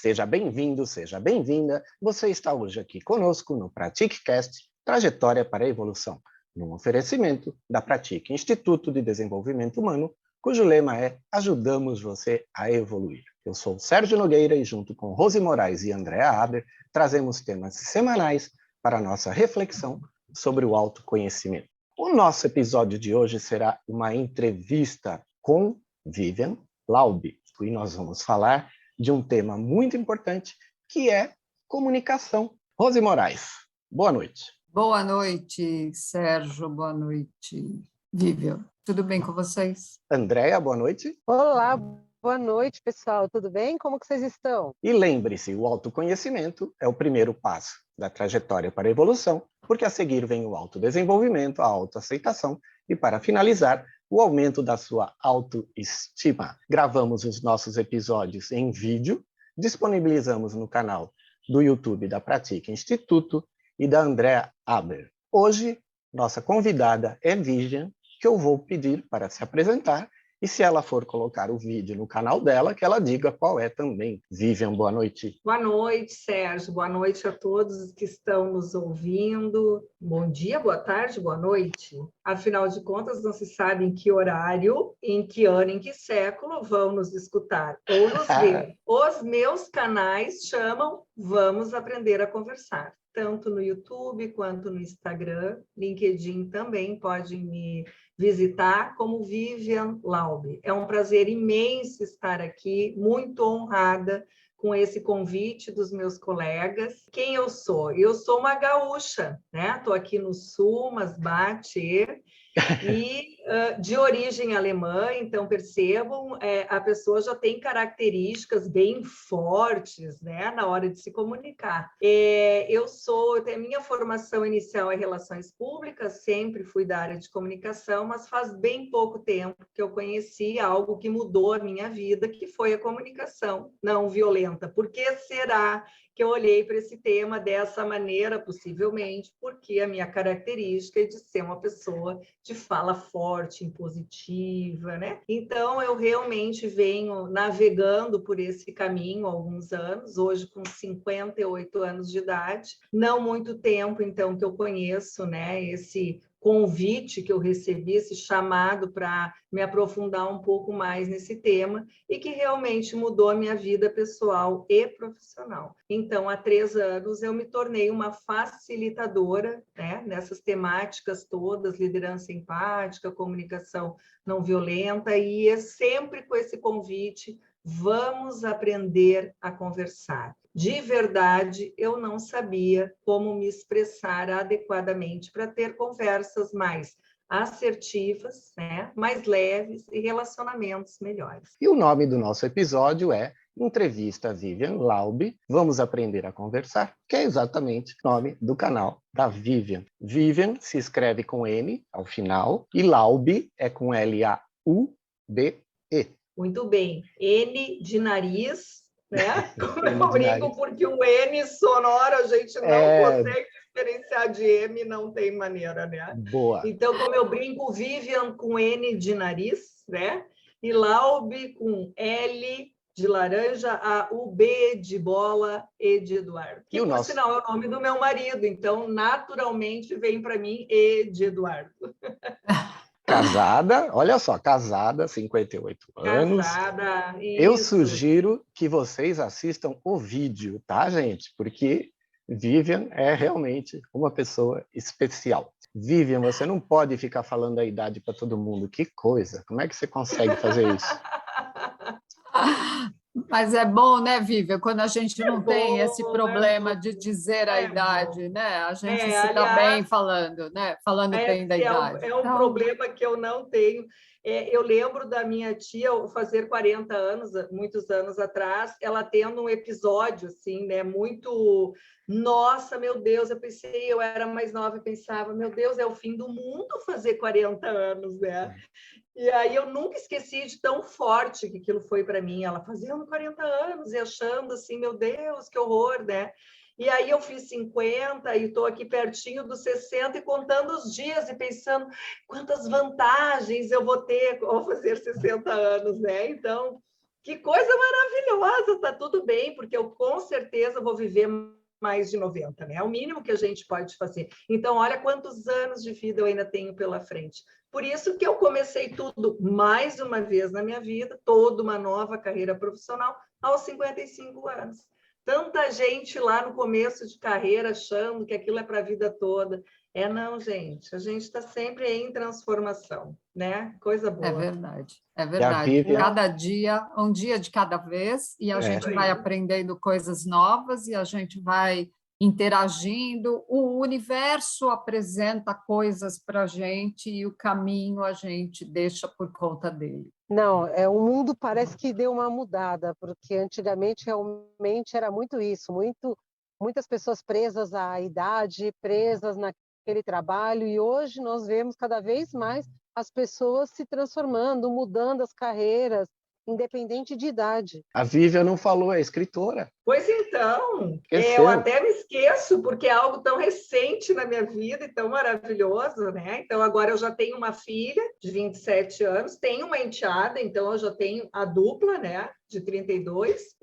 Seja bem-vindo, seja bem-vinda. Você está hoje aqui conosco no PratiqueCast, Trajetória para a Evolução, num oferecimento da Pratique Instituto de Desenvolvimento Humano, cujo lema é Ajudamos você a evoluir. Eu sou Sérgio Nogueira e junto com Rose Moraes e Andréa Aber, trazemos temas semanais para a nossa reflexão sobre o autoconhecimento. O nosso episódio de hoje será uma entrevista com Vivian Laub, e nós vamos falar de um tema muito importante, que é comunicação. Rose Moraes, boa noite. Boa noite, Sérgio, boa noite, Vivian. Tudo bem com vocês? Andréa, boa noite. Olá, boa noite, pessoal. Tudo bem? Como que vocês estão? E lembre-se, o autoconhecimento é o primeiro passo da trajetória para a evolução, porque a seguir vem o autodesenvolvimento, a autoaceitação e, para finalizar, o aumento da sua autoestima. Gravamos os nossos episódios em vídeo, disponibilizamos no canal do YouTube da Pratique Instituto e da Andréa Aber. Hoje, nossa convidada é Vivian, que eu vou pedir para se apresentar, e se ela for colocar o vídeo no canal dela, que ela diga qual é também. Vivian, boa noite. Boa noite, Sérgio. Boa noite a todos que estão nos ouvindo. Bom dia, boa tarde, boa noite. Afinal de contas, não se sabe em que horário, em que ano, em que século vão nos escutar ou nos ver. Os meus canais chamam Vamos Aprender a Conversar, tanto no YouTube quanto no Instagram. LinkedIn também pode me visitar como Vivian Laub. É um prazer imenso estar aqui, muito honrada com esse convite dos meus colegas. Quem eu sou? Eu sou uma gaúcha, né? Estou aqui no sul, mas bate e de origem alemã, então percebam, a pessoa já tem características bem fortes, né, na hora de se comunicar. A minha formação inicial é relações públicas, sempre fui da área de comunicação, mas faz bem pouco tempo que eu conheci algo que mudou a minha vida, que foi a comunicação não violenta. Por que será que eu olhei para esse tema dessa maneira? Possivelmente porque a minha característica é de ser uma pessoa de fala forte, impositiva, né? Então, eu realmente venho navegando por esse caminho há alguns anos, hoje com 58 anos de idade, não muito tempo, então, que eu conheço, né, esse convite que eu recebi, esse chamado para me aprofundar um pouco mais nesse tema e que realmente mudou a minha vida pessoal e profissional. Então, há 3 anos, eu me tornei uma facilitadora, né, nessas temáticas todas, liderança empática, comunicação não violenta, e é sempre com esse convite, vamos aprender a conversar. De verdade, eu não sabia como me expressar adequadamente para ter conversas mais assertivas, né, mais leves e relacionamentos melhores. E o nome do nosso episódio é Entrevista Vivian Laub, Vamos Aprender a Conversar, que é exatamente o nome do canal da Vivian. Vivian se escreve com N ao final e Laub é com L-A-U-B-E. Muito bem. N de nariz, né? Eu brinco porque o N sonoro a gente não consegue diferenciar de M, não tem maneira, né? Boa. Então, como eu brinco, Vivian com N de nariz, né? E Laub com L de laranja, a U-B de bola, E de Eduardo. Que, por sinal, é o nome do meu marido. Então, naturalmente, vem para mim E de Eduardo. Casada, olha só, casada, 58 anos. Casada, isso. Eu sugiro que vocês assistam o vídeo, tá, gente? Porque Vivian é realmente uma pessoa especial. Vivian, você não pode ficar falando a idade para todo mundo. Que coisa! Como é que você consegue fazer isso? Mas é bom, né, Vivian, quando a gente não tem esse problema de dizer a idade, né? A gente se dá bem falando, né? Falando bem da idade. É um problema que eu não tenho. Eu lembro da minha tia fazer 40 anos, muitos anos atrás, ela tendo um episódio, assim, né, muito... Nossa, meu Deus, eu era mais nova e pensava, meu Deus, é o fim do mundo fazer 40 anos, né? E aí eu nunca esqueci de tão forte que aquilo foi para mim. Ela fazendo 40 anos e achando assim, meu Deus, que horror, né? E aí eu fiz 50 e estou aqui pertinho dos 60 e contando os dias e pensando quantas vantagens eu vou ter ao fazer 60 anos, né? Então, Que coisa maravilhosa, tá tudo bem, porque eu com certeza vou viver mais de 90, né? É o mínimo que a gente pode fazer. Então, olha quantos anos de vida eu ainda tenho pela frente. Por isso que eu comecei tudo mais uma vez na minha vida, toda uma nova carreira profissional aos 55 anos. Tanta gente lá no começo de carreira achando que aquilo é para a vida toda. Não, gente, a gente está sempre em transformação, né? Coisa boa. É verdade, é E a verdade. Vivian, Cada dia, um dia de cada vez, e a gente vai aprendendo coisas novas e a gente vai interagindo. O universo apresenta coisas para a gente e o caminho a gente deixa por conta dele. Não, o mundo parece que deu uma mudada, porque antigamente realmente era muito isso, muitas pessoas presas à idade, presas naquele trabalho, e hoje nós vemos cada vez mais as pessoas se transformando, mudando as carreiras, independente de idade. a Vivian não falou, é escritora. Pois então, Esqueceu. eu até me esqueço, porque é algo tão recente na minha vida e tão maravilhoso, né? Então, agora eu já tenho uma filha de 27 anos, tenho uma enteada, então eu já tenho a dupla, né? De 32.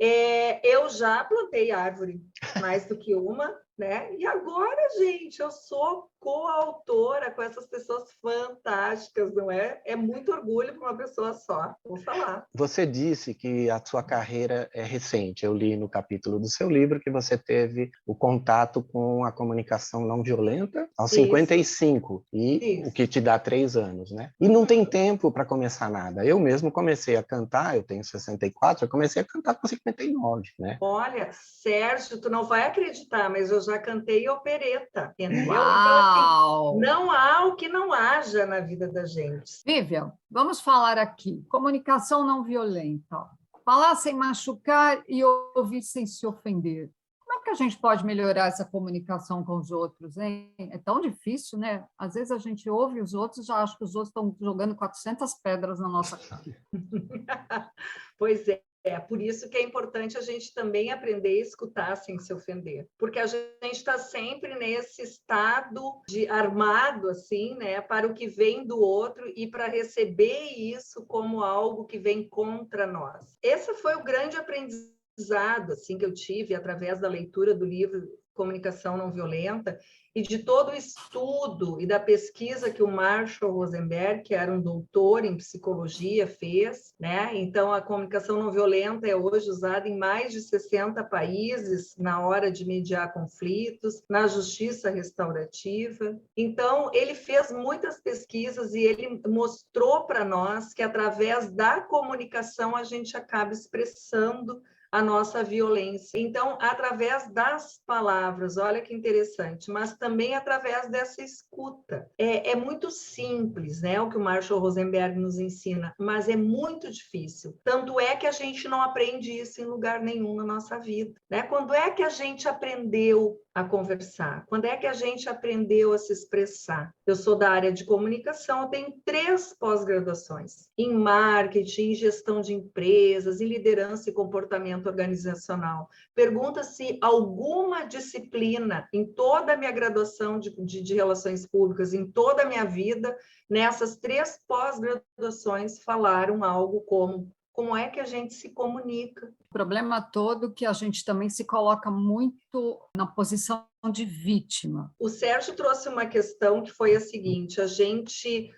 Eu já plantei árvore, mais do que uma, né? E agora, gente, eu sou coautora com essas pessoas fantásticas, não é? É muito orgulho para uma pessoa só, vou falar. Você disse que a sua carreira é recente. Eu li no capítulo do seu livro que você teve o contato com a comunicação não violenta aos 55, e o que te dá 3 anos, né? E não tem tempo para começar nada. Eu mesmo comecei a cantar, eu tenho 64, eu comecei a cantar com 59, né? Olha, Sérgio, tu não vai acreditar, mas eu já cantei opereta, entendeu? Uau! Então, assim, não há o que não haja na vida da gente. Vivian, vamos falar aqui. Comunicação não violenta. Falar sem machucar e ouvir sem se ofender. Como é que a gente pode melhorar essa comunicação com os outros, hein? É tão difícil, né? Às vezes a gente ouve os outros e já acha que os outros estão jogando 400 pedras na nossa cara. Pois é. Por isso que é importante a gente também aprender a escutar sem se ofender, porque a gente está sempre nesse estado de armado, assim, né, para o que vem do outro e para receber isso como algo que vem contra nós. Esse foi o grande aprendizado, assim, que eu tive através da leitura do livro Comunicação Não Violenta e de todo o estudo e da pesquisa que o Marshall Rosenberg, que era um doutor em psicologia, fez, né? Então, a comunicação não violenta é hoje usada em mais de 60 países na hora de mediar conflitos, na justiça restaurativa. Então, ele fez muitas pesquisas e ele mostrou para nós que, através da comunicação, a gente acaba expressando a nossa violência. Então, através das palavras, olha que interessante, mas também através dessa escuta. É muito simples, né, o que o Marshall Rosenberg nos ensina, mas é muito difícil. Tanto é que a gente não aprende isso em lugar nenhum na nossa vida, né? Quando é que a gente aprendeu a conversar? Quando é que a gente aprendeu a se expressar? Eu sou da área de comunicação, eu tenho 3 pós-graduações em marketing, em gestão de empresas, em liderança e comportamento organizacional. Pergunta se alguma disciplina em toda a minha graduação de relações públicas, em toda a minha vida, nessas 3 pós-graduações falaram algo como é que a gente se comunica. O problema todo é que a gente também se coloca muito na posição de vítima. O Sérgio trouxe uma questão que foi a seguinte: a gente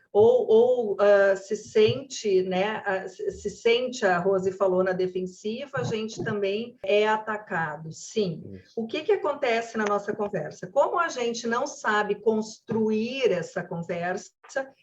se sente, né? Se sente, a Rose falou, na defensiva, a gente também é atacado. Sim. O que acontece na nossa conversa? Como a gente não sabe construir essa conversa,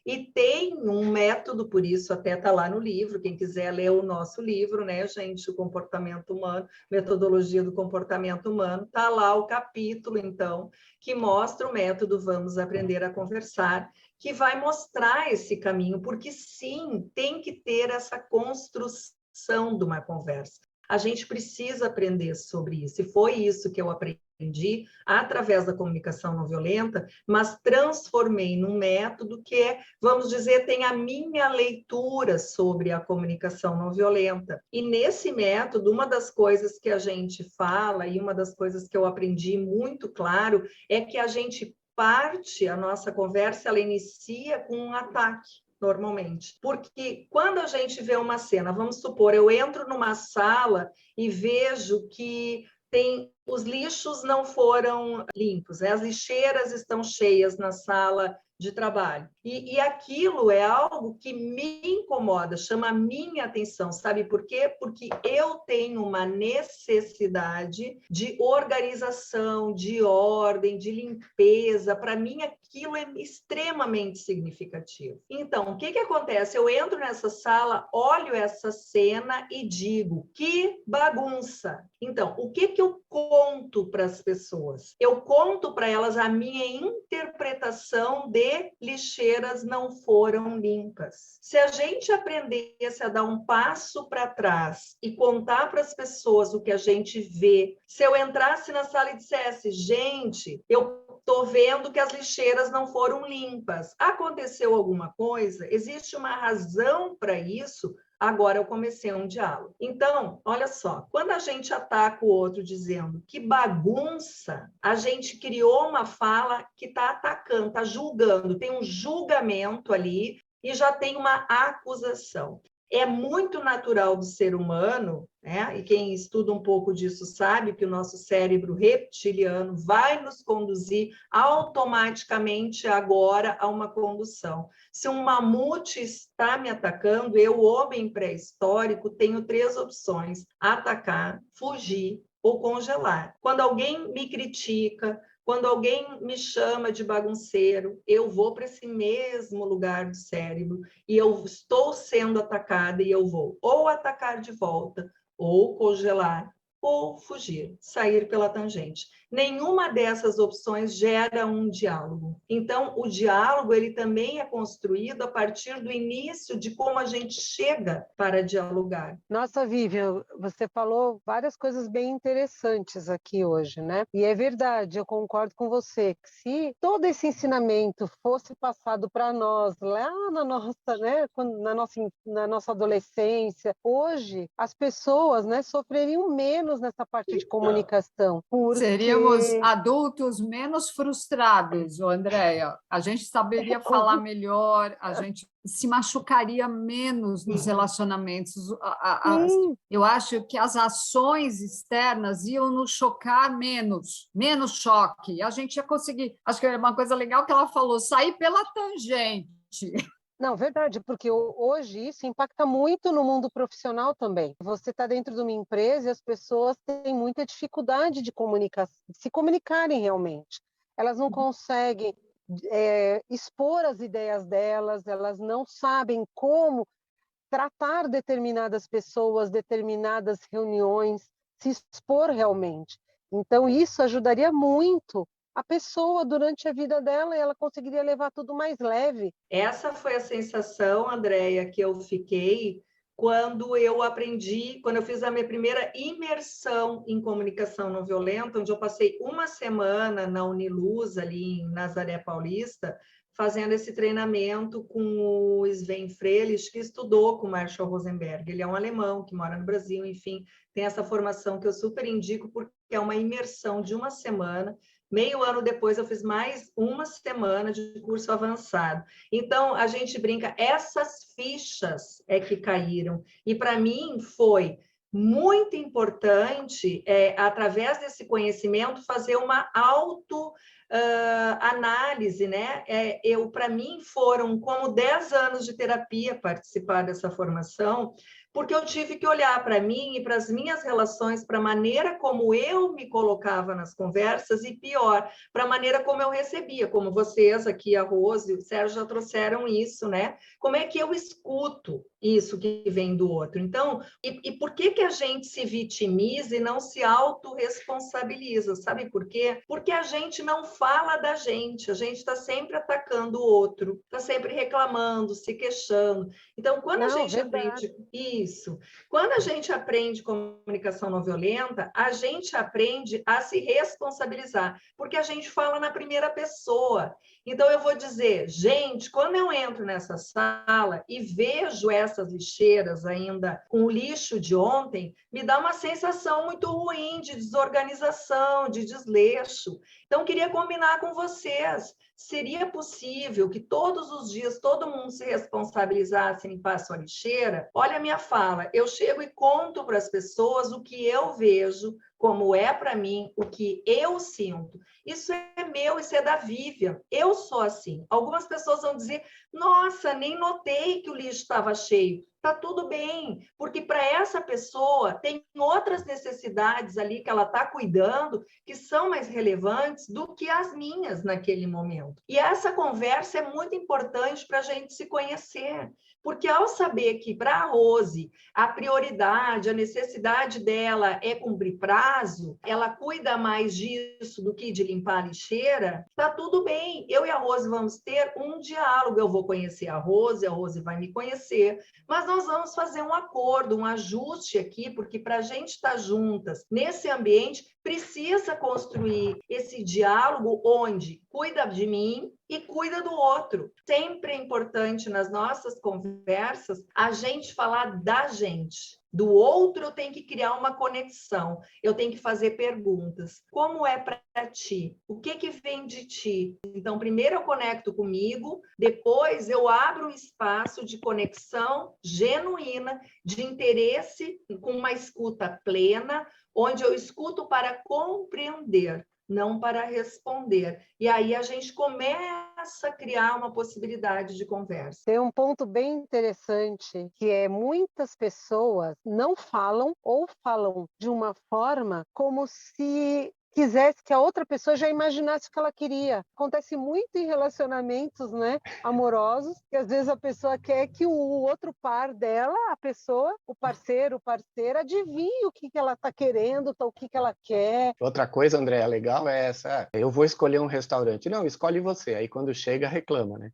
e tem um método, por isso até está lá no livro, quem quiser ler o nosso livro, né, gente, o comportamento humano, metodologia do comportamento humano, está lá o capítulo, então, que mostra o método Vamos Aprender a Conversar, que vai mostrar esse caminho, porque sim, tem que ter essa construção de uma conversa. A gente precisa aprender sobre isso, e foi isso que eu aprendi através da comunicação não violenta, mas transformei num método que vamos dizer, tem a minha leitura sobre a comunicação não violenta. E nesse método, uma das coisas que a gente fala, e uma das coisas que eu aprendi muito claro, é que a gente a nossa conversa, ela inicia com um ataque. normalmente. Porque quando a gente vê uma cena, vamos supor, eu entro numa sala e vejo que os lixos não foram limpos, né? As lixeiras estão cheias na sala de trabalho. E aquilo é algo que me incomoda, chama a minha atenção. Sabe por quê? Porque eu tenho uma necessidade de organização, de ordem, de limpeza. Para mim, aquilo é extremamente significativo. Então, o que acontece? Eu entro nessa sala, olho essa cena e digo, que bagunça. Então, o que eu conto para as pessoas? Eu conto para elas a minha interpretação de lixeiras não foram limpas. Se a gente aprendesse a dar um passo para trás e contar para as pessoas o que a gente vê, se eu entrasse na sala e dissesse, gente, eu estou vendo que as lixeiras não foram limpas, aconteceu alguma coisa, existe uma razão para isso, agora eu comecei um diálogo. Então, olha só, quando a gente ataca o outro dizendo que bagunça, a gente criou uma fala que está atacando, está julgando, tem um julgamento ali e já tem uma acusação. É muito natural do ser humano, né? E quem estuda um pouco disso sabe que o nosso cérebro reptiliano vai nos conduzir automaticamente agora a uma condução. Se um mamute está me atacando, eu, homem pré-histórico, tenho 3 opções: atacar, fugir ou congelar. Quando alguém me critica, quando alguém me chama de bagunceiro, eu vou para esse mesmo lugar do cérebro e eu estou sendo atacada e eu vou ou atacar de volta, ou congelar, ou fugir, sair pela tangente. Nenhuma dessas opções gera um diálogo. Então, o diálogo ele também é construído a partir do início de como a gente chega para dialogar. Nossa, Vivian, você falou várias coisas bem interessantes aqui hoje, né? E é verdade, eu concordo com você, que se todo esse ensinamento fosse passado para nós lá na nossa, né, na nossa adolescência, hoje as pessoas, né, sofreriam menos nessa parte de comunicação, porque seríamos adultos menos frustrados, Andréia. A gente saberia falar melhor, a gente se machucaria menos nos relacionamentos. Eu acho que as ações externas iam nos chocar menos choque. A gente ia conseguir. Acho que é uma coisa legal que ela falou, sair pela tangente. Não, verdade, porque hoje isso impacta muito no mundo profissional também. Você está dentro de uma empresa e as pessoas têm muita dificuldade de se comunicarem realmente. Elas não conseguem expor as ideias delas, elas não sabem como tratar determinadas pessoas, determinadas reuniões, se expor realmente. Então, isso ajudaria muito a pessoa durante a vida dela e ela conseguiria levar tudo mais leve. Essa foi a sensação, Andréia, que eu fiquei quando eu aprendi, quando eu fiz a minha primeira imersão em comunicação não violenta, onde eu passei uma semana na Uniluz, ali em Nazaré Paulista, fazendo esse treinamento com o Sven Frelich, que estudou com Marshall Rosenberg. Ele é um alemão que mora no Brasil, enfim, tem essa formação que eu super indico, porque é uma imersão de uma semana. Meio ano depois, eu fiz mais uma semana de curso avançado. Então, a gente brinca, essas fichas é que caíram. E, para mim, foi muito importante, através desse conhecimento, fazer uma análise, né? Para mim, foram como 10 anos de terapia participar dessa formação, porque eu tive que olhar para mim e para as minhas relações, para a maneira como eu me colocava nas conversas e, pior, para a maneira como eu recebia, como vocês aqui, a Rose e o Sérgio já trouxeram isso, né? Como é que eu escuto isso que vem do outro? Então, e por que a gente se vitimiza e não se autorresponsabiliza? Sabe por quê? Porque a gente não fala da gente, a gente está sempre atacando o outro, está sempre reclamando, se queixando. Então, quando a gente aprende isso, quando a gente aprende comunicação não violenta, a gente aprende a se responsabilizar, porque a gente fala na primeira pessoa. Então, eu vou dizer, gente, quando eu entro nessa sala e vejo essas lixeiras ainda com o lixo de ontem, me dá uma sensação muito ruim de desorganização, de desleixo. Então, queria combinar com vocês. Seria possível que todos os dias todo mundo se responsabilizasse em limpar sua lixeira? Olha a minha fala, eu chego e conto para as pessoas o que eu vejo, como é para mim, o que eu sinto. Isso é meu, isso é da Vivian. Eu sou assim. Algumas pessoas vão dizer, nossa, nem notei que o lixo estava cheio. Tá tudo bem, porque para essa pessoa tem outras necessidades ali que ela está cuidando que são mais relevantes do que as minhas naquele momento. E essa conversa é muito importante para a gente se conhecer, porque ao saber que para a Rose a prioridade, a necessidade dela é cumprir prazo, ela cuida mais disso do que de limpar a lixeira, tá tudo bem. Eu e a Rose vamos ter um diálogo, eu vou conhecer a Rose vai me conhecer, mas nós vamos fazer um acordo, um ajuste aqui, porque para a gente estar juntas nesse ambiente, precisa construir esse diálogo onde cuida de mim e cuida do outro. Sempre é importante nas nossas conversas a gente falar da gente. Do outro eu tenho que criar uma conexão, eu tenho que fazer perguntas. Como é para ti? O que vem de ti? Então, primeiro eu conecto comigo, depois eu abro um espaço de conexão genuína, de interesse, com uma escuta plena, onde eu escuto para compreender, não para responder. E aí a gente começa a criar uma possibilidade de conversa. Tem um ponto bem interessante, que é muitas pessoas não falam ou falam de uma forma como se quisesse que a outra pessoa já imaginasse o que ela queria. Acontece muito em relacionamentos, né, amorosos, que às vezes a pessoa quer que o outro par dela, a pessoa, o parceiro, parceira, adivinhe o que ela está querendo, o que ela quer. Outra coisa, André, legal é essa, eu vou escolher um restaurante. Não, escolhe você. Aí quando chega, reclama, né?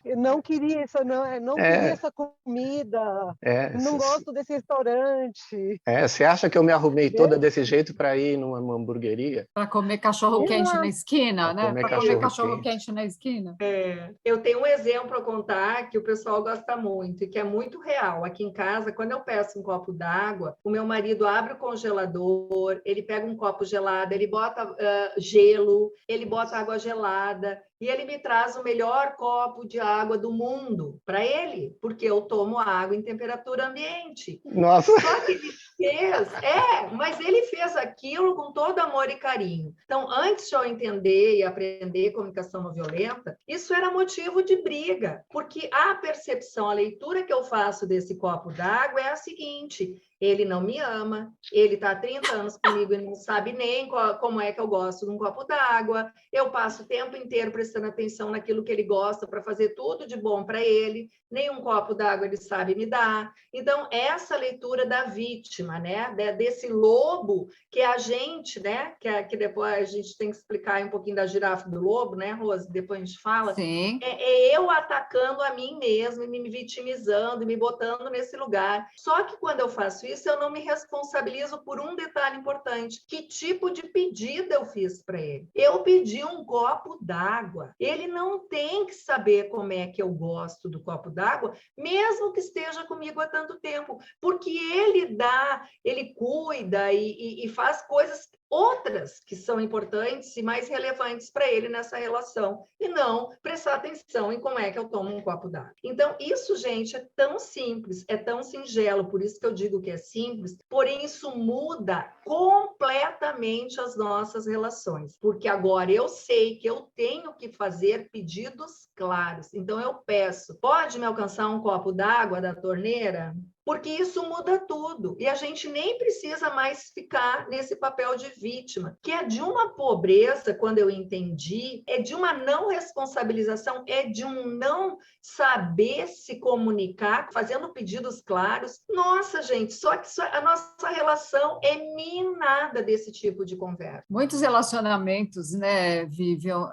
Eu não queria isso, não queria essa comida, não gosto desse restaurante. Você acha que eu me arrumei toda desse jeito para ir numa hamburgueria? Para comer cachorro-quente na esquina, né? Para comer cachorro-quente na esquina. Eu tenho um exemplo a contar que o pessoal gosta muito e que é muito real. Aqui em casa, quando eu peço um copo d'água, o meu marido abre o congelador, ele pega um copo gelado, ele bota gelo, ele bota água gelada, e ele me traz o melhor copo de água do mundo para ele, porque eu tomo água em temperatura ambiente. Nossa! Só que ele fez, mas ele fez aquilo com todo amor e carinho. Então, antes de eu entender e aprender comunicação não violenta, isso era motivo de briga, porque a percepção, a leitura que eu faço desse copo d'água é a seguinte: ele não me ama, ele está há 30 anos comigo e não sabe nem como é que eu gosto de um copo d'água, eu passo o tempo inteiro prestando atenção naquilo que ele gosta para fazer tudo de bom para ele, nem um copo d'água ele sabe me dar. Então, essa leitura da vítima, né, desse lobo que a gente, né, que depois a gente tem que explicar um pouquinho da girafa do lobo, né, Rose? Depois a gente fala. Sim. É eu atacando a mim mesma, me vitimizando, me botando nesse lugar. Só que quando eu faço isso, eu não me responsabilizo por um detalhe importante. Que tipo de pedido eu fiz para ele? Eu pedi um copo d'água. Ele não tem que saber como é que eu gosto do copo d'água, mesmo que esteja comigo há tanto tempo, porque ele dá, ele cuida e faz coisas outras que são importantes e mais relevantes para ele nessa relação, e não prestar atenção em como é que eu tomo um copo d'água. Então, isso, gente, é tão simples, é tão singelo, por isso que eu digo que é simples, porém isso muda completamente as nossas relações, porque agora eu sei que eu tenho que fazer pedidos claros. Então, eu peço, pode me alcançar um copo d'água da torneira? Porque isso muda tudo. E a gente nem precisa mais ficar nesse papel de vítima, que é de uma pobreza, quando eu entendi, é de uma não responsabilização, é de um não saber se comunicar, fazendo pedidos claros. Nossa, gente, só que a nossa relação é minada desse tipo de conversa. Muitos relacionamentos, né, Vivian,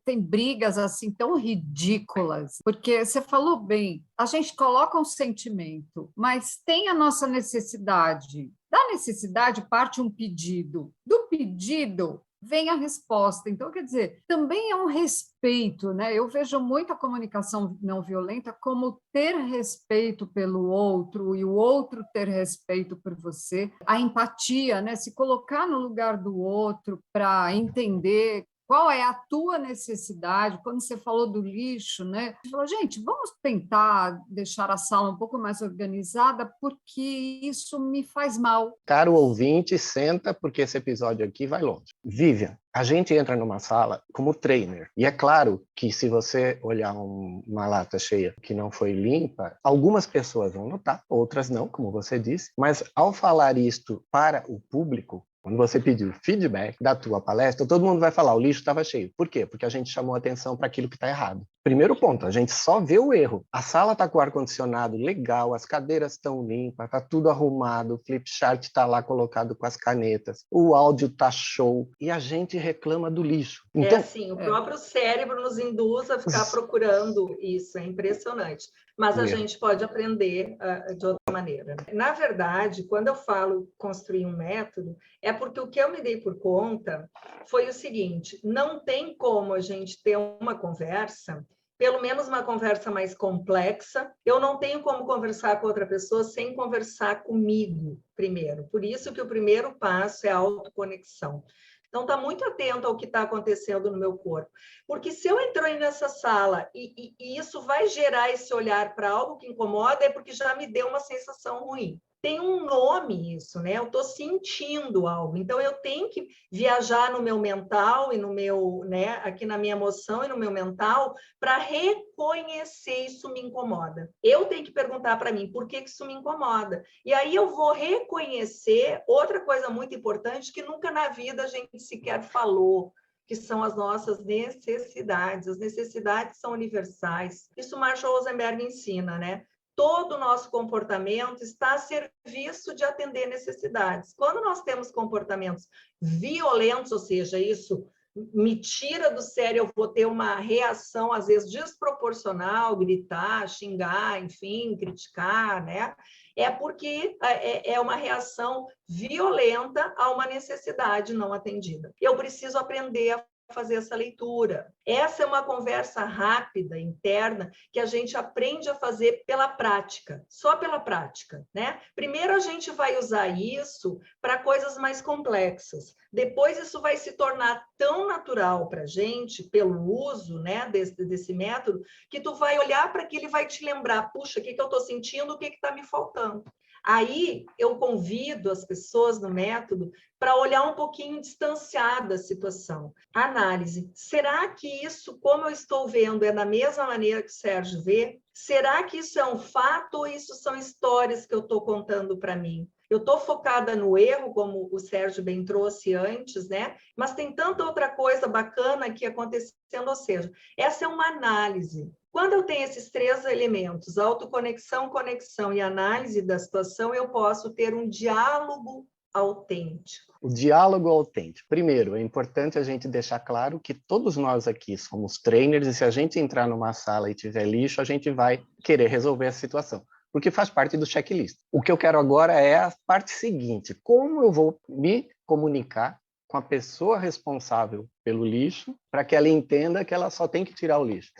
tem brigas assim tão ridículas, porque você falou bem, a gente coloca um sentimento, mas tem a nossa necessidade. Da necessidade parte um pedido. Do pedido vem a resposta. Então, quer dizer, também é um respeito, né? Eu vejo muito a comunicação não violenta como ter respeito pelo outro e o outro ter respeito por você. A empatia, né? Se colocar no lugar do outro para entender Qual é a tua necessidade? Quando você falou do lixo, né? Você falou, gente, vamos tentar deixar a sala um pouco mais organizada, porque isso me faz mal. Caro ouvinte, senta, porque esse episódio aqui vai longe. Vivian, a gente entra numa sala como trainer. E é claro que se você olhar uma lata cheia que não foi limpa, algumas pessoas vão notar, outras não, como você disse. Mas ao falar isto para o público, quando você pediu feedback da tua palestra, todo mundo vai falar, o lixo estava cheio. Por quê? Porque a gente chamou atenção para aquilo que está errado. Primeiro ponto, a gente só vê o erro. A sala está com o ar-condicionado legal, as cadeiras estão limpas, está tudo arrumado, o flipchart está lá colocado com as canetas, o áudio está show, e a gente reclama do lixo. Então, assim, o próprio cérebro nos induz a ficar procurando isso, é impressionante. Mas a gente pode aprender de outra maneira. Na verdade, quando eu falo construir um método, é porque o que eu me dei por conta foi o seguinte, não tem como a gente ter uma conversa, pelo menos uma conversa mais complexa, eu não tenho como conversar com outra pessoa sem conversar comigo primeiro. Por isso que o primeiro passo é a autoconexão. Então, está muito atento ao que está acontecendo no meu corpo. Porque se eu entrei nessa sala e isso vai gerar esse olhar para algo que incomoda, é porque já me deu uma sensação ruim. Tem um nome isso, né? Eu estou sentindo algo. Então, eu tenho que viajar no meu mental e no meu, né? Aqui na minha emoção e no meu mental para reconhecer isso me incomoda. Eu tenho que perguntar para mim por que isso me incomoda. E aí eu vou reconhecer outra coisa muito importante que nunca na vida a gente sequer falou, que são as nossas necessidades. As necessidades são universais. Isso Marshall Rosenberg ensina, né? Todo o nosso comportamento está a serviço de atender necessidades. Quando nós temos comportamentos violentos, ou seja, isso me tira do sério, eu vou ter uma reação, às vezes, desproporcional, gritar, xingar, enfim, criticar, né? É porque é uma reação violenta a uma necessidade não atendida. Eu preciso aprender a fazer essa leitura. Essa é uma conversa rápida, interna, que a gente aprende a fazer pela prática, só pela prática, né? Primeiro a gente vai usar isso para coisas mais complexas. Depois isso vai se tornar tão natural para a gente, pelo uso, né, desse método, que tu vai olhar para aquilo e vai te lembrar, puxa, o que eu estou sentindo, o que está me faltando. Aí eu convido as pessoas no método para olhar um pouquinho distanciada a situação. Análise. Será que isso, como eu estou vendo, é da mesma maneira que o Sérgio vê? Será que isso é um fato ou isso são histórias que eu estou contando para mim? Eu estou focada no erro, como o Sérgio bem trouxe antes, né? Mas tem tanta outra coisa bacana aqui acontecendo, ou seja, essa é uma análise. Quando eu tenho esses três elementos, autoconexão, conexão e análise da situação, eu posso ter um diálogo autêntico. O diálogo autêntico. Primeiro, é importante a gente deixar claro que todos nós aqui somos trainers e se a gente entrar numa sala e tiver lixo, a gente vai querer resolver a situação, porque faz parte do checklist. O que eu quero agora é a parte seguinte, como eu vou me comunicar com a pessoa responsável pelo lixo, para que ela entenda que ela só tem que tirar o lixo.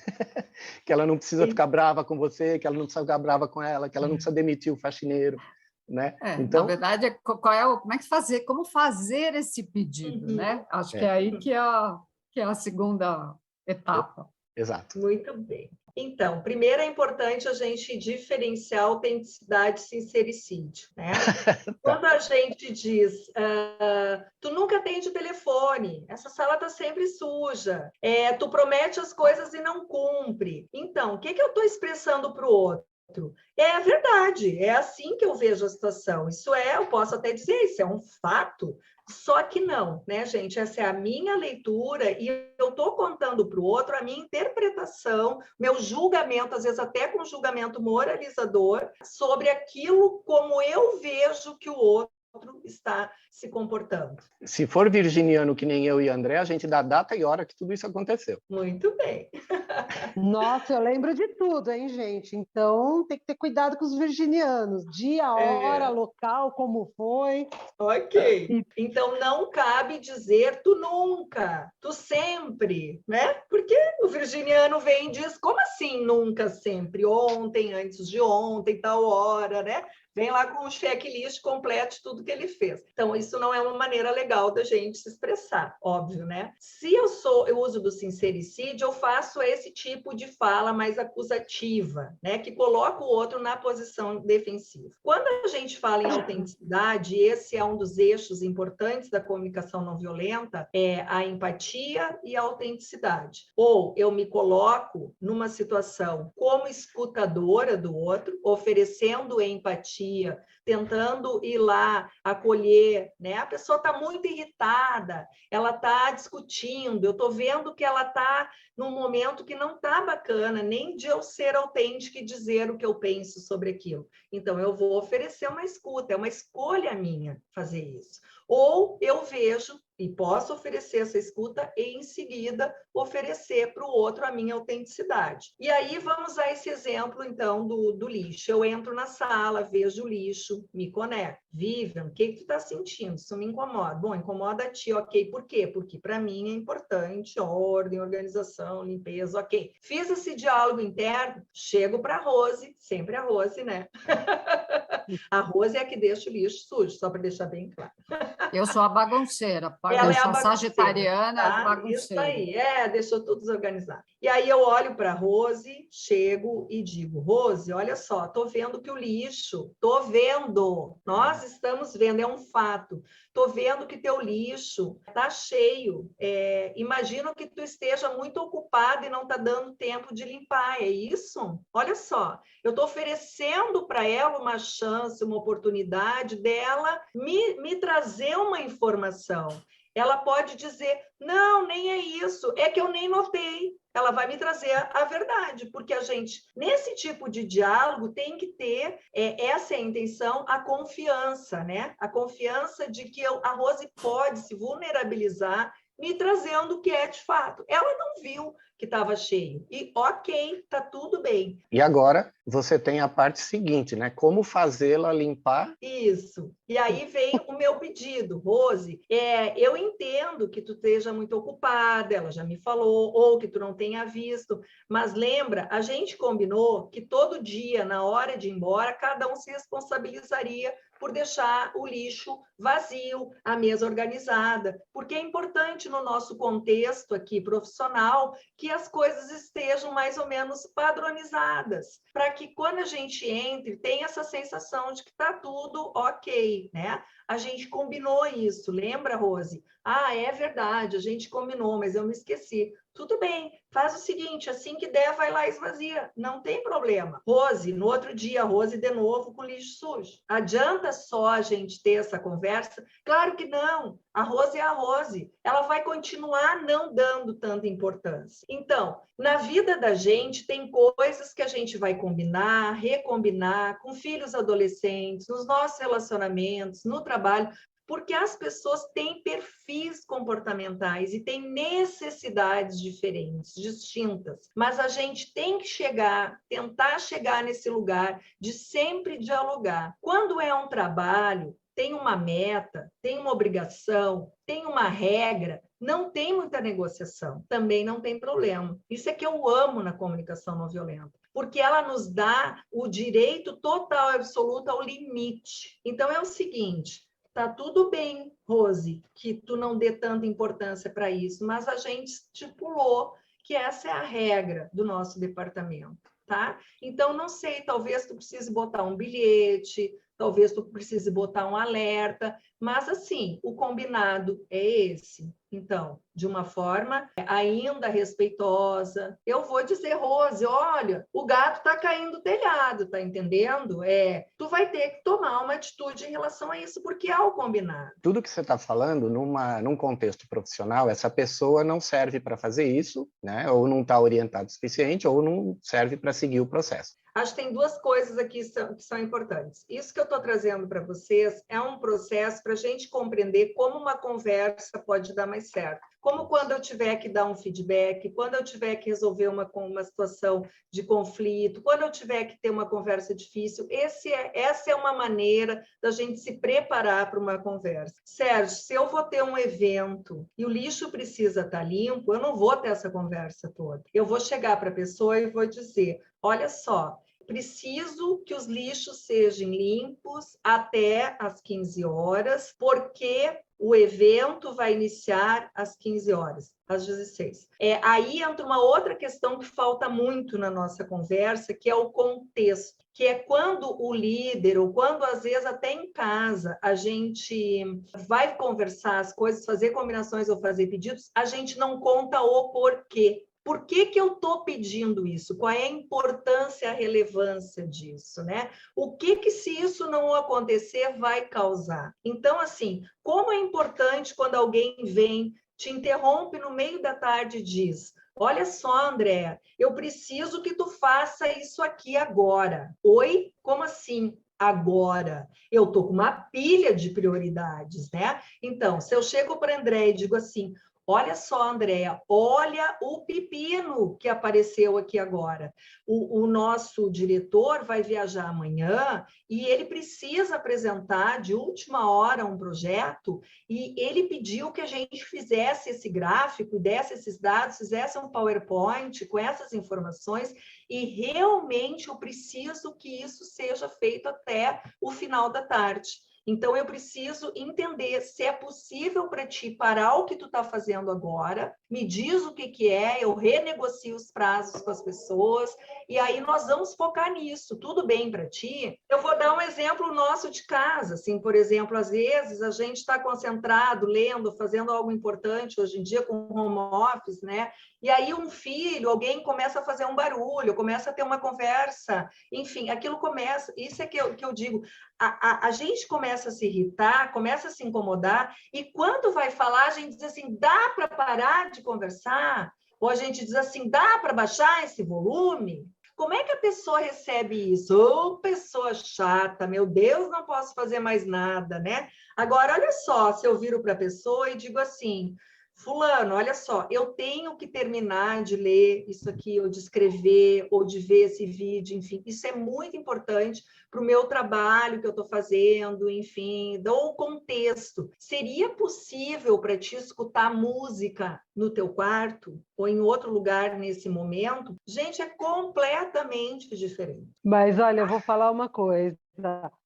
Que ela não precisa ficar brava com você, que ela não precisa ficar brava com ela, que ela não precisa demitir o faxineiro, né? Então, na verdade, como fazer esse pedido, né? Acho que é aí que é a segunda etapa. Exato. Muito bem. Então, primeiro é importante a gente diferenciar autenticidade e sincericídio, né? Quando a gente diz, tu nunca atende o telefone, essa sala está sempre suja, tu promete as coisas e não cumpre. Então, o que eu estou expressando para o outro? É a verdade, é assim que eu vejo a situação. Isso eu posso até dizer, isso é um fato, só que não, né, gente? Essa é a minha leitura e eu estou contando para o outro a minha interpretação, meu julgamento, às vezes até com julgamento moralizador, sobre aquilo como eu vejo que o outro está se comportando. Se for virginiano que nem eu e André, a gente dá data e hora que tudo isso aconteceu. Muito bem. Nossa, eu lembro de tudo, hein, gente? Então, tem que ter cuidado com os virginianos. Dia, hora, local, como foi. Ok. Então, não cabe dizer tu nunca, tu sempre, né? Porque o virginiano vem e diz, como assim nunca, sempre? Ontem, antes de ontem, tal hora, né? vem lá com um checklist completo de tudo que ele fez. Então, isso não é uma maneira legal da gente se expressar, óbvio, né? Se eu uso do sincericídio, eu faço esse tipo de fala mais acusativa, né? Que coloca o outro na posição defensiva. Quando a gente fala em autenticidade, esse é um dos eixos importantes da comunicação não violenta, é a empatia e a autenticidade. Ou eu me coloco numa situação como escutadora do outro, oferecendo empatia, tentando ir lá acolher, né? A pessoa está muito irritada, ela está discutindo, eu estou vendo que ela está num momento que não está bacana, nem de eu ser autêntica e dizer o que eu penso sobre aquilo. Então, eu vou oferecer uma escuta, é uma escolha minha fazer isso. Ou eu vejo e posso oferecer essa escuta e, em seguida, oferecer para o outro a minha autenticidade. E aí, vamos a esse exemplo, então, do lixo. Eu entro na sala, vejo o lixo, me conecto. Vivian, o que tu está sentindo? Isso me incomoda. Bom, incomoda a ti, ok. Por quê? Porque, para mim, é importante ordem, organização, limpeza, ok. Fiz esse diálogo interno, chego para a Rose, sempre a Rose, né? A Rose é a que deixa o lixo sujo, só para deixar bem claro. Eu sou a bagunceira. Ela Eu sou a sagitariana, tá? bagunceira. Isso aí, deixou tudo desorganizado. E aí eu olho para a Rose, chego e digo, Rose, olha só, estou vendo que o lixo, estou vendo, nós estamos vendo, é um fato, estou vendo que teu lixo está cheio, imagino que tu esteja muito ocupada e não está dando tempo de limpar, é isso? Olha só, eu estou oferecendo para ela uma chance, uma oportunidade dela me trazer uma informação. Ela pode dizer, não, nem é isso, é que eu nem notei. Ela vai me trazer a verdade, porque a gente, nesse tipo de diálogo, tem que ter, essa é a intenção, a confiança, né? A confiança de que a Rose pode se vulnerabilizar, me trazendo o que é de fato. Ela não viu que estava cheio. E ok, está tudo bem. E agora você tem a parte seguinte, né? Como fazê-la limpar? Isso. E aí vem o meu pedido, Rose. Eu entendo que tu esteja muito ocupada, ela já me falou, ou que tu não tenha visto, mas lembra, a gente combinou que todo dia, na hora de ir embora, cada um se responsabilizaria por deixar o lixo vazio, a mesa organizada, porque é importante no nosso contexto aqui profissional que as coisas estejam mais ou menos padronizadas, para que quando a gente entre, tenha essa sensação de que está tudo ok, né? A gente combinou isso, lembra, Rose? Ah, é verdade, a gente combinou, mas eu me esqueci. Tudo bem, faz o seguinte, assim que der, vai lá e esvazia. Não tem problema. Rose, no outro dia, Rose de novo com lixo sujo. Adianta só a gente ter essa conversa? Claro que não. A Rose é a Rose. Ela vai continuar não dando tanta importância. Então, na vida da gente, tem coisas que a gente vai combinar, recombinar, com filhos adolescentes, nos nossos relacionamentos, no trabalho, porque as pessoas têm perfis comportamentais e têm necessidades diferentes, distintas. Mas a gente tem que tentar chegar nesse lugar de sempre dialogar. Quando é um trabalho, tem uma meta, tem uma obrigação, tem uma regra, não tem muita negociação, também não tem problema. Isso é que eu amo na comunicação não violenta, porque ela nos dá o direito total e absoluto ao limite. Então é o seguinte, tá tudo bem, Rose, que tu não dê tanta importância para isso, mas a gente estipulou que essa é a regra do nosso departamento, tá? Então, não sei, talvez tu precise botar um bilhete, talvez tu precise botar um alerta, mas, assim, o combinado é esse. Então, de uma forma ainda respeitosa, eu vou dizer, Rose, olha, o gato está caindo do telhado, tá entendendo? Tu vai ter que tomar uma atitude em relação a isso, porque é o combinado. Tudo que você está falando, num contexto profissional, essa pessoa não serve para fazer isso, né? Ou não está orientada o suficiente, ou não serve para seguir o processo. Acho que tem duas coisas aqui que são importantes. Isso que eu estou trazendo para vocês é um processo para a gente compreender como uma conversa pode dar mais certo. Como quando eu tiver que dar um feedback, quando eu tiver que resolver uma situação de conflito, quando eu tiver que ter uma conversa difícil, essa é uma maneira da gente se preparar para uma conversa. Sérgio, se eu vou ter um evento e o lixo precisa estar limpo, eu não vou ter essa conversa toda. Eu vou chegar para a pessoa e vou dizer, olha só, Preciso que os lixos sejam limpos até às 15 horas, porque o evento vai iniciar às 15 horas, às 16. Aí entra uma outra questão que falta muito na nossa conversa, que é o contexto, que é quando o líder, ou quando às vezes até em casa, a gente vai conversar as coisas, fazer combinações ou fazer pedidos, a gente não conta o porquê. Por que que eu estou pedindo isso? Qual é a importância, a relevância disso, né? O que se isso não acontecer vai causar? Então, assim, como é importante quando alguém vem, te interrompe no meio da tarde e diz: olha só, Andréa, eu preciso que tu faça isso aqui agora. Oi? Como assim? Agora. Eu estou com uma pilha de prioridades, né? Então, se eu chego para a Andréa e digo assim: olha só, Andréa, olha o pepino que apareceu aqui agora. O nosso diretor vai viajar amanhã e ele precisa apresentar de última hora um projeto e ele pediu que a gente fizesse esse gráfico, desse esses dados, fizesse um PowerPoint com essas informações e realmente eu preciso que isso seja feito até o final da tarde. Então, eu preciso entender se é possível para ti parar o que tu está fazendo agora, me diz o que é, eu renegocio os prazos com as pessoas, e aí nós vamos focar nisso. Tudo bem para ti? Eu vou dar um exemplo nosso de casa, assim, por exemplo, às vezes a gente está concentrado, lendo, fazendo algo importante, hoje em dia com home office, né? E aí um filho, alguém começa a fazer um barulho, começa a ter uma conversa, enfim, aquilo começa, isso é que eu digo, a gente começa a se irritar, começa a se incomodar, e quando vai falar, a gente diz assim, dá para parar de conversar? Ou a gente diz assim, dá para baixar esse volume? Como é que a pessoa recebe isso? Ô, pessoa chata, meu Deus, não posso fazer mais nada, né? Agora, olha só, se eu viro para a pessoa e digo assim, fulano, olha só, eu tenho que terminar de ler isso aqui, ou de escrever, ou de ver esse vídeo, enfim, isso é muito importante para o meu trabalho que eu estou fazendo, enfim, dou o contexto. Seria possível para ti escutar música no teu quarto ou em outro lugar nesse momento? Gente, é completamente diferente. Mas olha, eu vou falar uma coisa.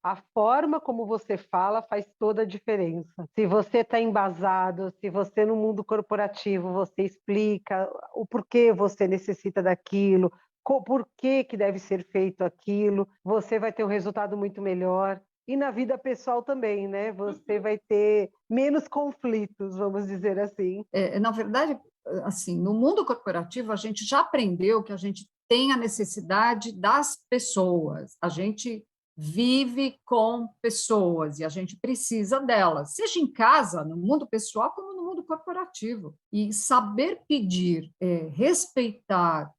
A forma como você fala faz toda a diferença. Se você está embasado, se você no mundo corporativo você explica o porquê você necessita daquilo, por que que deve ser feito aquilo, você vai ter um resultado muito melhor. E na vida pessoal também, né? Você vai ter menos conflitos, vamos dizer assim. Na verdade, assim, no mundo corporativo, a gente já aprendeu que a gente tem a necessidade das pessoas, a gente vive com pessoas e a gente precisa delas, seja em casa, no mundo pessoal, como no mundo corporativo. E saber pedir, respeitar,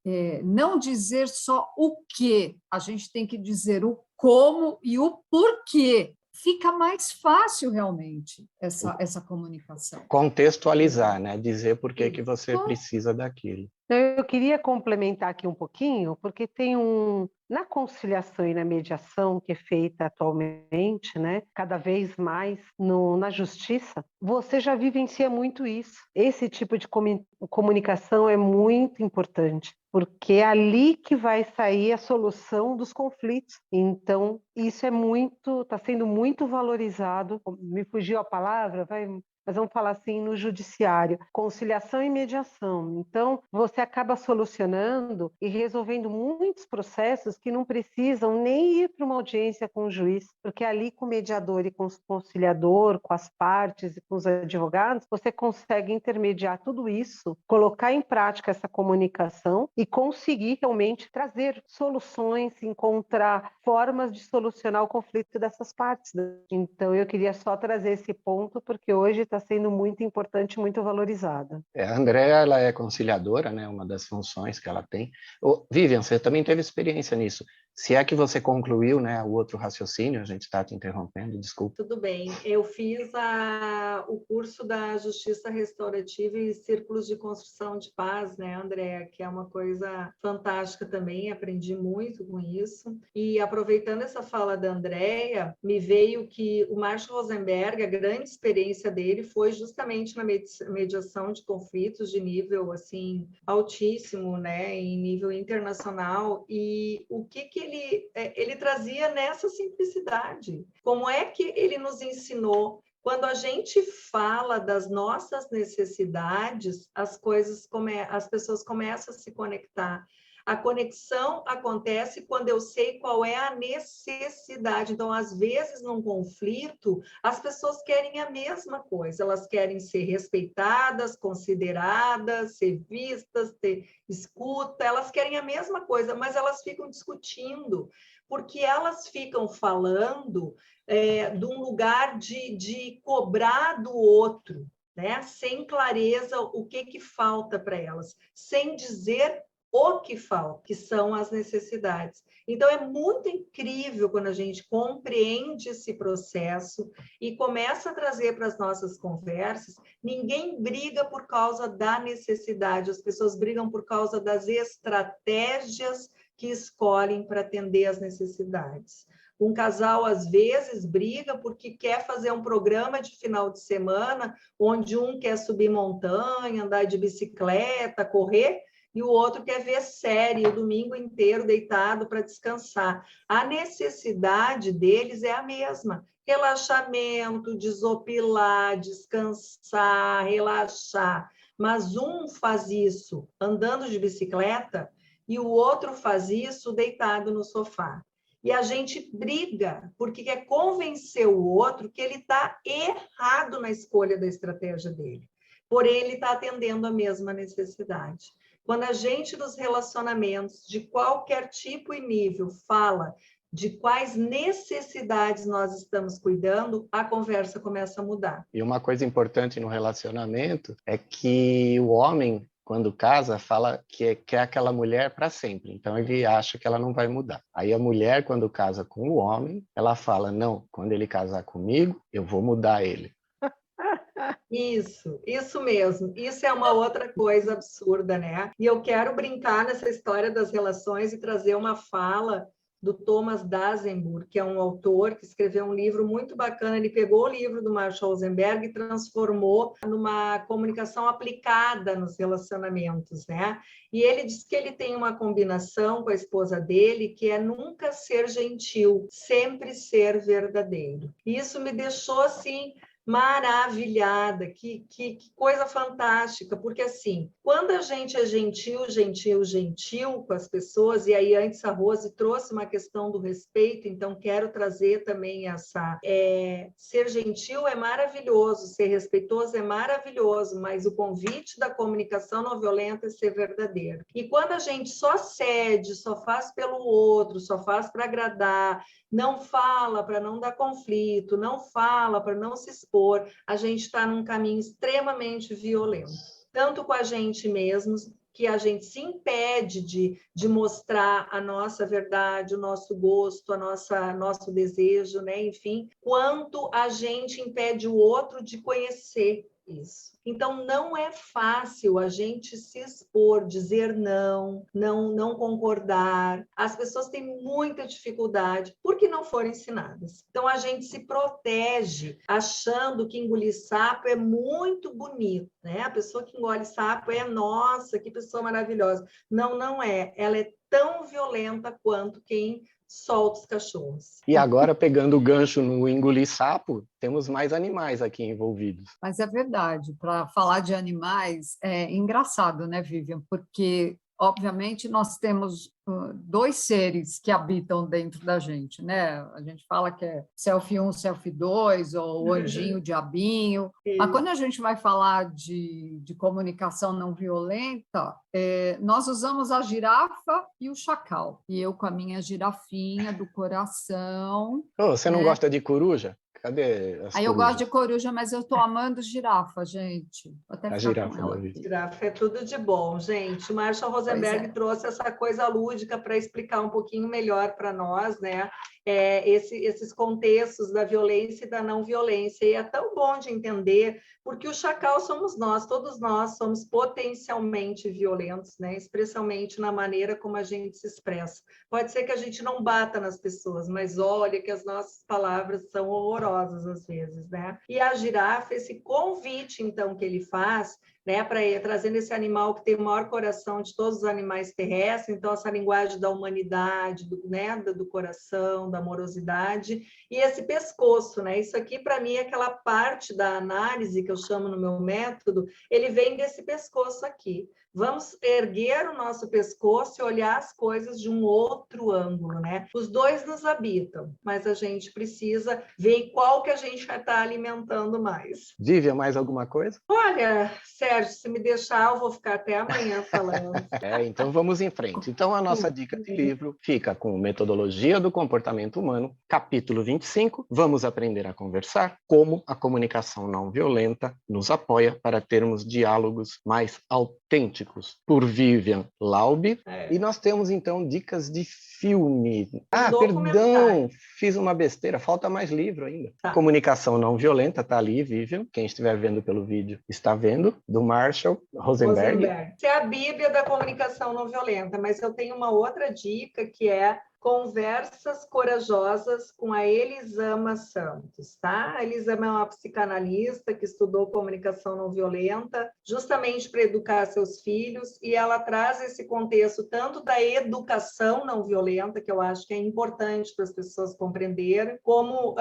não dizer só o que, a gente tem que dizer o como e o porquê. Fica mais fácil realmente essa comunicação. Contextualizar, né? Dizer por que você precisa daquilo. Eu queria complementar aqui um pouquinho, porque tem na conciliação e na mediação que é feita atualmente, né, cada vez mais na justiça, você já vivencia muito isso. Esse tipo de comunicação é muito importante, porque é ali que vai sair a solução dos conflitos. Então, isso está sendo muito valorizado. Me fugiu a palavra, mas vamos falar assim, no judiciário, conciliação e mediação. Então, você acaba solucionando e resolvendo muitos processos que não precisam nem ir para uma audiência com o juiz, porque ali com o mediador e com o conciliador, com as partes e com os advogados, você consegue intermediar tudo isso, colocar em prática essa comunicação e conseguir realmente trazer soluções, encontrar formas de solucionar o conflito dessas partes. Então, eu queria só trazer esse ponto, porque hoje está sendo muito importante, muito valorizada. A Andréa, ela é conciliadora, né? Uma das funções que ela tem. Vivian, você também teve experiência nisso. Se é que você concluiu, né, o outro raciocínio, a gente está te interrompendo, desculpa. Tudo bem. Eu fiz o curso da Justiça Restaurativa e Círculos de Construção de Paz, né, Andréa, que é uma coisa fantástica também, aprendi muito com isso. E aproveitando essa fala da Andréa, me veio que o Marshall Rosenberg, a grande experiência dele foi justamente na mediação de conflitos de nível assim altíssimo, né, em nível internacional. E o que ele trazia nessa simplicidade. Como é que ele nos ensinou? Quando a gente fala das nossas necessidades, as pessoas começam a se conectar. A conexão acontece quando eu sei qual é a necessidade. Então, às vezes, num conflito, as pessoas querem a mesma coisa. Elas querem ser respeitadas, consideradas, ser vistas, ter escuta. Elas querem a mesma coisa, mas elas ficam discutindo, porque elas ficam falando de um lugar de cobrar do outro, né? Sem clareza o que falta para elas, sem dizer o que falta, que são as necessidades. Então, é muito incrível quando a gente compreende esse processo e começa a trazer para as nossas conversas. Ninguém briga por causa da necessidade, as pessoas brigam por causa das estratégias que escolhem para atender as necessidades. Um casal, às vezes, briga porque quer fazer um programa de final de semana, onde um quer subir montanha, andar de bicicleta, correr, e o outro quer ver série o domingo inteiro deitado para descansar. A necessidade deles é a mesma: relaxamento, desopilar, descansar, relaxar. Mas um faz isso andando de bicicleta e o outro faz isso deitado no sofá. E a gente briga porque quer convencer o outro que ele está errado na escolha da estratégia dele. Porém, ele está atendendo a mesma necessidade. Quando a gente, nos relacionamentos, de qualquer tipo e nível, fala de quais necessidades nós estamos cuidando, a conversa começa a mudar. E uma coisa importante no relacionamento é que o homem, quando casa, fala que quer aquela mulher para sempre. Então, ele acha que ela não vai mudar. Aí, a mulher, quando casa com o homem, ela fala, não, quando ele casar comigo, eu vou mudar ele. Isso mesmo. Isso é uma outra coisa absurda, né? E eu quero brincar nessa história das relações e trazer uma fala do Thomas Dasenburg, que é um autor que escreveu um livro muito bacana. Ele pegou o livro do Marshall Rosenberg e transformou numa comunicação aplicada nos relacionamentos, né? E ele diz que ele tem uma combinação com a esposa dele, que é nunca ser gentil, sempre ser verdadeiro. E isso me deixou assim maravilhada, que coisa fantástica, porque assim, quando a gente é gentil com as pessoas, e aí antes a Rose trouxe uma questão do respeito, então quero trazer também essa, ser gentil é maravilhoso, ser respeitoso é maravilhoso, mas o convite da comunicação não violenta é ser verdadeiro. E quando a gente só cede, só faz pelo outro, só faz para agradar, não fala para não dar conflito, não fala para não se expor, a gente está num caminho extremamente violento, tanto com a gente mesmos, que a gente se impede de mostrar a nossa verdade, o nosso gosto, nosso desejo, né? Enfim, quanto a gente impede o outro de conhecer isso. Então, não é fácil a gente se expor, dizer não concordar. As pessoas têm muita dificuldade porque não foram ensinadas. Então, a gente se protege achando que engolir sapo é muito bonito, né? A pessoa que engole sapo nossa, que pessoa maravilhosa. Não, não é. Ela é tão violenta quanto quem solta os cachorros. E agora, pegando o gancho no engolir sapo, temos mais animais aqui envolvidos. Mas é verdade, para falar de animais, é engraçado, né, Vivian? Porque, obviamente, nós temos dois seres que habitam dentro da gente, né? A gente fala que é selfie 1, selfie 2, ou o anjinho, o diabinho. Mas quando a gente vai falar de comunicação não violenta, nós usamos a girafa e o chacal. E eu com a minha girafinha do coração. Você não gosta de coruja? Cadê as Aí eu corujas? gosto de coruja, mas eu estou amando girafa, gente. Vou até A ficar girafa, com ela aqui. Girafa é tudo de bom, gente. O Marshall Rosenberg trouxe essa coisa lúdica para explicar um pouquinho melhor para nós, né? Esses contextos da violência e da não violência. E é tão bom de entender, porque o chacal somos nós, todos nós somos potencialmente violentos, né? Especialmente na maneira como a gente se expressa. Pode ser que a gente não bata nas pessoas, mas olha que as nossas palavras são horrorosas às vezes, né? E a girafa, esse convite, então, que ele faz né, trazendo esse animal que tem o maior coração de todos os animais terrestres, então essa linguagem da humanidade, né, do coração, da amorosidade, e esse pescoço, né? Isso aqui, para mim, é aquela parte da análise que eu chamo no meu método, ele vem desse pescoço aqui. Vamos erguer o nosso pescoço e olhar as coisas de um outro ângulo, né? Os dois nos habitam, mas a gente precisa ver qual que a gente vai estar alimentando mais. Vivian, mais alguma coisa? Olha, Sérgio, se me deixar, eu vou ficar até amanhã falando. Então vamos em frente. Então a nossa dica de livro fica com Metodologia do Comportamento Humano, capítulo 25. Vamos aprender a conversar, como a comunicação não violenta nos apoia para termos diálogos mais autênticos, por Vivian Laub. E nós temos então dicas de filme. Perdão, fiz uma besteira, falta mais livro ainda. Tá. Comunicação não violenta, tá ali, Vivian. Quem estiver vendo pelo vídeo está vendo, do Marshall Rosenberg. Essa é a Bíblia da comunicação não violenta, mas eu tenho uma outra dica que é Conversas Corajosas com a Elisama Santos, tá? A Elisama é uma psicanalista que estudou comunicação não violenta, justamente para educar seus filhos, e ela traz esse contexto tanto da educação não violenta, que eu acho que é importante para as pessoas compreenderem, como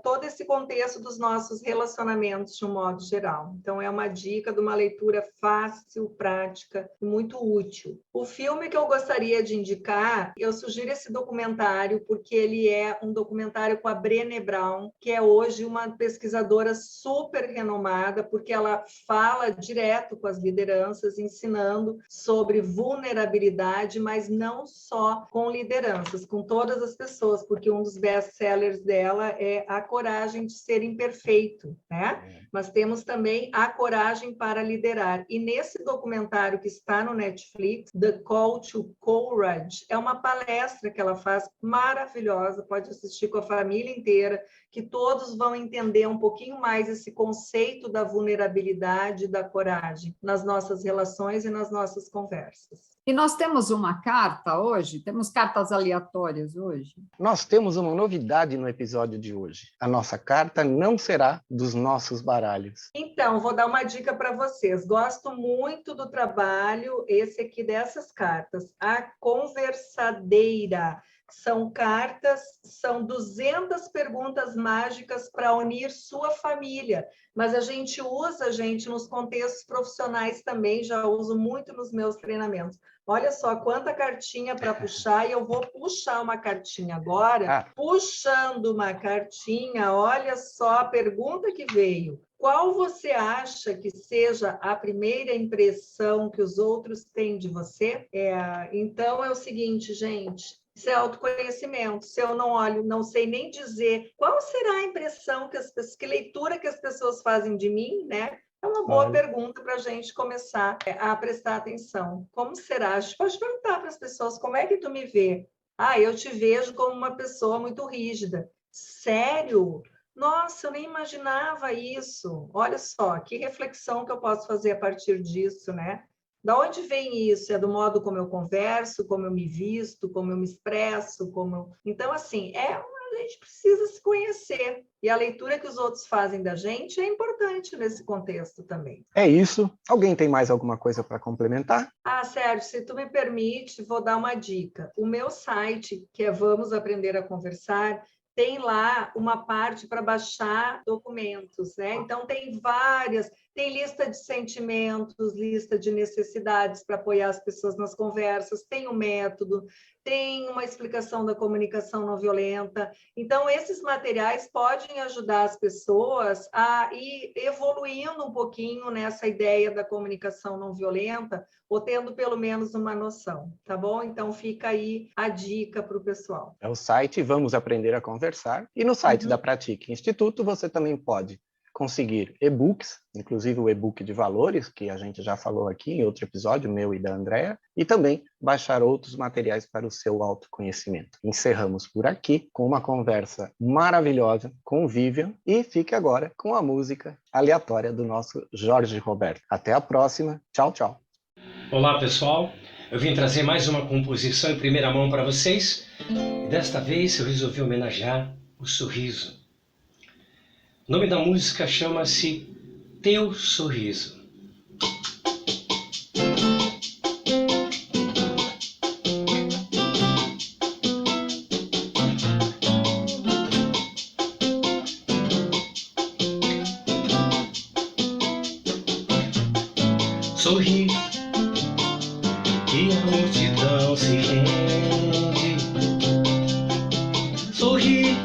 todo esse contexto dos nossos relacionamentos de um modo geral. Então, é uma dica de uma leitura fácil, prática e muito útil. O filme que eu gostaria de indicar, eu sugiro esse documentário, porque ele é um documentário com a Brené Brown, que é hoje uma pesquisadora super renomada, porque ela fala direto com as lideranças, ensinando sobre vulnerabilidade, mas não só com lideranças, com todas as pessoas, porque um dos best-sellers dela é A Coragem de Ser Imperfeito, né? Mas temos também A Coragem para Liderar. E nesse documentário que está no Netflix, The Call to Courage, é uma palestra que ela faz maravilhosa, pode assistir com a família inteira, que todos vão entender um pouquinho mais esse conceito da vulnerabilidade e da coragem nas nossas relações e nas nossas conversas. E nós temos uma carta hoje? Temos cartas aleatórias hoje? Nós temos uma novidade no episódio de hoje. A nossa carta não será dos nossos baralhos. Então, vou dar uma dica para vocês. Gosto muito do trabalho, esse aqui dessas cartas. A Conversadeira. São cartas, são 200 perguntas mágicas para unir sua família. Mas a gente usa, nos contextos profissionais também, já uso muito nos meus treinamentos. Olha só quanta cartinha para puxar, e eu vou puxar uma cartinha agora. Puxando uma cartinha, olha só a pergunta que veio. Qual você acha que seja a primeira impressão que os outros têm de você? Então, é o seguinte, gente. Isso é autoconhecimento. Se eu não olho, não sei nem dizer qual será a impressão, que leitura que as pessoas fazem de mim, né? É uma boa pergunta para a gente começar a prestar atenção. Como será? A gente pode perguntar para as pessoas, como é que tu me vê? Eu te vejo como uma pessoa muito rígida. Sério? Nossa, eu nem imaginava isso. Olha só, que reflexão que eu posso fazer a partir disso, né? Da onde vem isso? É do modo como eu converso, como eu me visto, como eu me expresso, Então, assim, a gente precisa se conhecer. E a leitura que os outros fazem da gente é importante nesse contexto também. É isso. Alguém tem mais alguma coisa para complementar? Sérgio, se tu me permite, vou dar uma dica. O meu site, que é Vamos Aprender a Conversar, tem lá uma parte para baixar documentos, né? Então, tem lista de sentimentos, lista de necessidades para apoiar as pessoas nas conversas, tem um método, tem uma explicação da comunicação não violenta. Então, esses materiais podem ajudar as pessoas a ir evoluindo um pouquinho nessa ideia da comunicação não violenta, ou tendo pelo menos uma noção, tá bom? Então, fica aí a dica para o pessoal. É o site Vamos Aprender a Conversar, e no site da Pratique Instituto você também pode conseguir e-books, inclusive o e-book de valores, que a gente já falou aqui em outro episódio, meu e da Andrea, e também baixar outros materiais para o seu autoconhecimento. Encerramos por aqui com uma conversa maravilhosa com o Vivian, e fique agora com a música aleatória do nosso Jorge Roberto. Até a próxima. Tchau, tchau. Olá, pessoal. Eu vim trazer mais uma composição em primeira mão para vocês. Desta vez eu resolvi homenagear o sorriso. O nome da música chama-se Teu Sorriso. Sorri, e a multidão se rende. Sorri,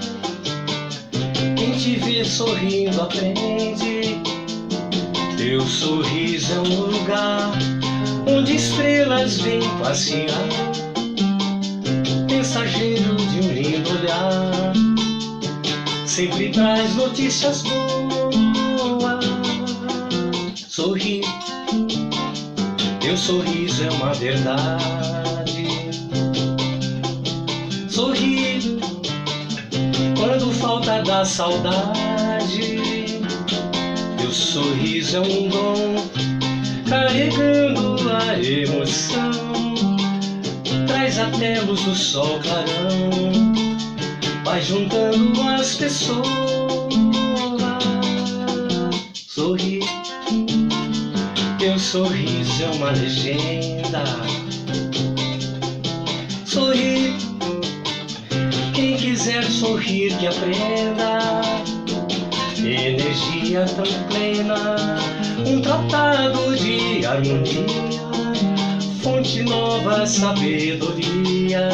quem te vê sorrindo aprende. Teu sorriso é um lugar onde estrelas vêm passear, mensageiro de um lindo olhar, sempre traz notícias boas. Sorri, teu sorriso é uma verdade. Sorri, quando falta da saudade. Teu sorriso é um dom, carregando a emoção. Traz até luz do sol clarão, vai juntando as pessoas. Sorri, teu sorriso é uma legenda. Sorri, quem quiser sorrir que aprenda. Energia tão plena, um tratado de harmonia, fonte nova sabedoria,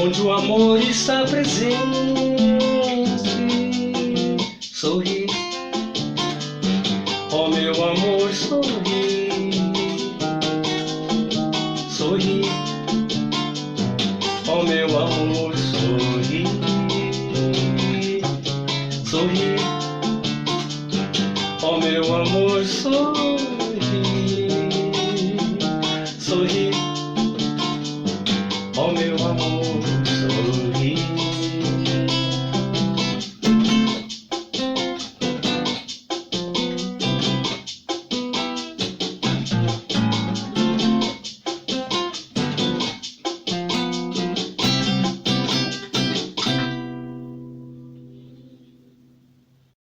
onde o amor está presente. Sorri,